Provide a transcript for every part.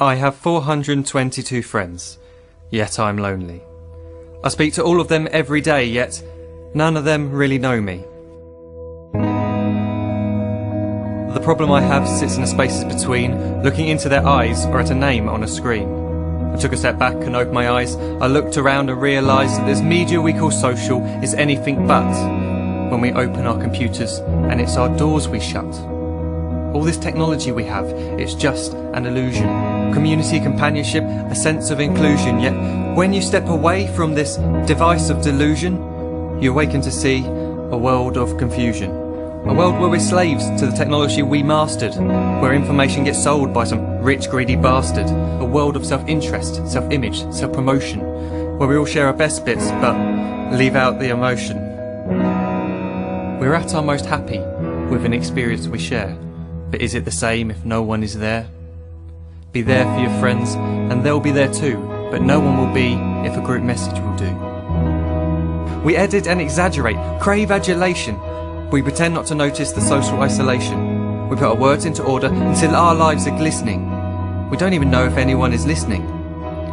I have 422 friends, yet I'm lonely. I speak to all of them every day, yet none of them really know me. The problem I have sits in the spaces between looking into their eyes or at a name on a screen. I took a step back and opened my eyes. I looked around and realised that this media we call social is anything but when we open our computers and it's our doors we shut. All this technology we have, it's just an illusion. Community, companionship, a sense of inclusion. Yet when you step away from this device of delusion, you awaken to see a world of confusion. A world where we're slaves to the technology we mastered, where information gets sold by some rich, greedy bastard. A world of self-interest, self-image, self-promotion, where we all share our best bits but leave out the emotion. We're at our most happy with an experience we share. But is it the same if no one is there? Be there for your friends, and they'll be there too, but no one will be if a group message will do. We edit and exaggerate, crave adulation. We pretend not to notice the social isolation. We put our words into order until our lives are glistening. We don't even know if anyone is listening.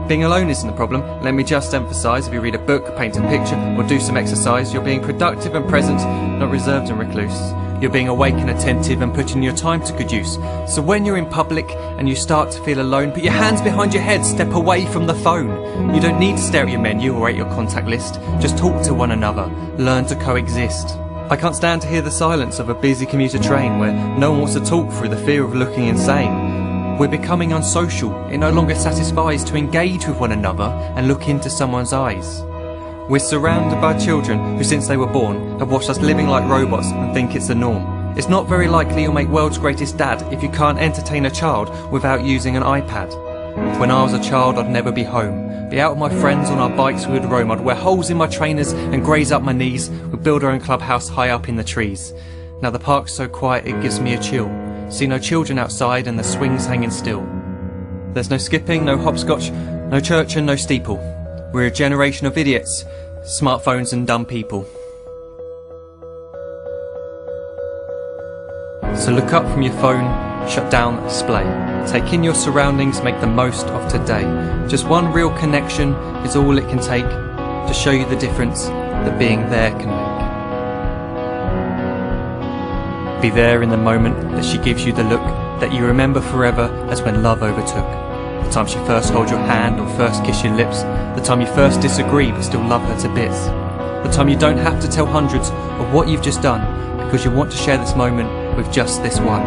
Being alone isn't the problem. Let me just emphasise, if you read a book, paint a picture, or do some exercise, you're being productive and present, not reserved and recluse. You're being awake and attentive and putting your time to good use. So when you're in public and you start to feel alone, put your hands behind your head, step away from the phone. You don't need to stare at your menu or at your contact list. Just talk to one another. Learn to coexist. I can't stand to hear the silence of a busy commuter train where no one wants to talk through the fear of looking insane. We're becoming unsocial. It no longer satisfies to engage with one another and look into someone's eyes. We're surrounded by children who, since they were born, have watched us living like robots and think it's the norm. It's not very likely you'll make world's greatest dad if you can't entertain a child without using an iPad. When I was a child, I'd never be home. Be out with my friends on our bikes, we would roam. I'd wear holes in my trainers and graze up my knees. We'd build our own clubhouse high up in the trees. Now the park's so quiet it gives me a chill. See no children outside and the swings hanging still. There's no skipping, no hopscotch, no church and no steeple. We're a generation of idiots, smartphones and dumb people. So look up from your phone, shut down the display. Take in your surroundings, make the most of today. Just one real connection is all it can take to show you the difference that being there can make. Be there in the moment that she gives you the look that you remember forever as when love overtook. The time she first holds your hand or first kiss your lips. The time you first disagree but still love her to bits. The time you don't have to tell hundreds of what you've just done because you want to share this moment with just this one.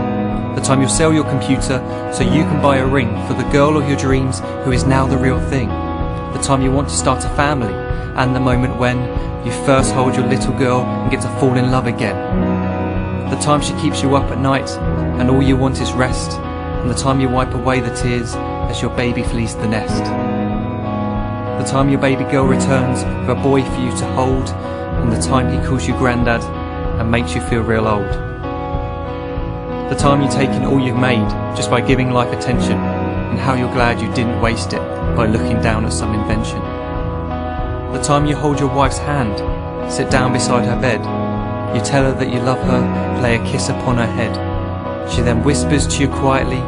The time you'll sell your computer so you can buy a ring for the girl of your dreams who is now the real thing. The time you want to start a family, and the moment when you first hold your little girl and get to fall in love again. The time she keeps you up at night and all you want is rest, and the time you wipe away the tears as your baby flees the nest. The time your baby girl returns with a boy for you to hold, and the time he calls you granddad and makes you feel real old. The time you take in all you've made just by giving life attention, and how you're glad you didn't waste it by looking down at some invention. The time you hold your wife's hand, sit down beside her bed, you tell her that you love her, lay a kiss upon her head. She then whispers to you quietly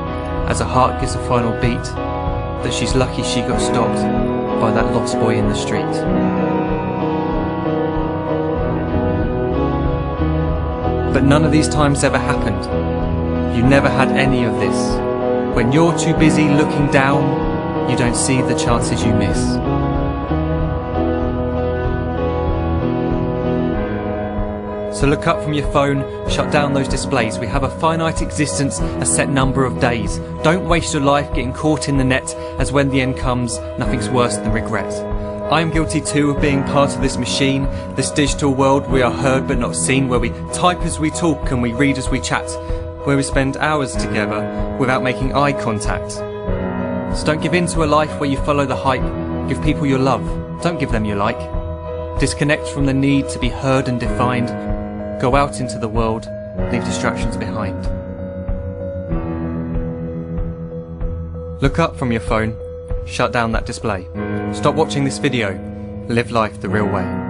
as her heart gives a final beat that she's lucky she got stopped by that lost boy in the street. But none of these times ever happened. You never had any of this. When you're too busy looking down, you don't see the chances you miss. So look up from your phone, shut down those displays. We have a finite existence, a set number of days. Don't waste your life getting caught in the net, as when the end comes, nothing's worse than regret. I am guilty too of being part of this machine, this digital world we are heard but not seen, where we type as we talk and we read as we chat, where we spend hours together without making eye contact. So don't give in to a life where you follow the hype. Give people your love, don't give them your like. Disconnect from the need to be heard and defined. Go out into the world, leave distractions behind. Look up from your phone, shut down that display. Stop watching this video, live life the real way.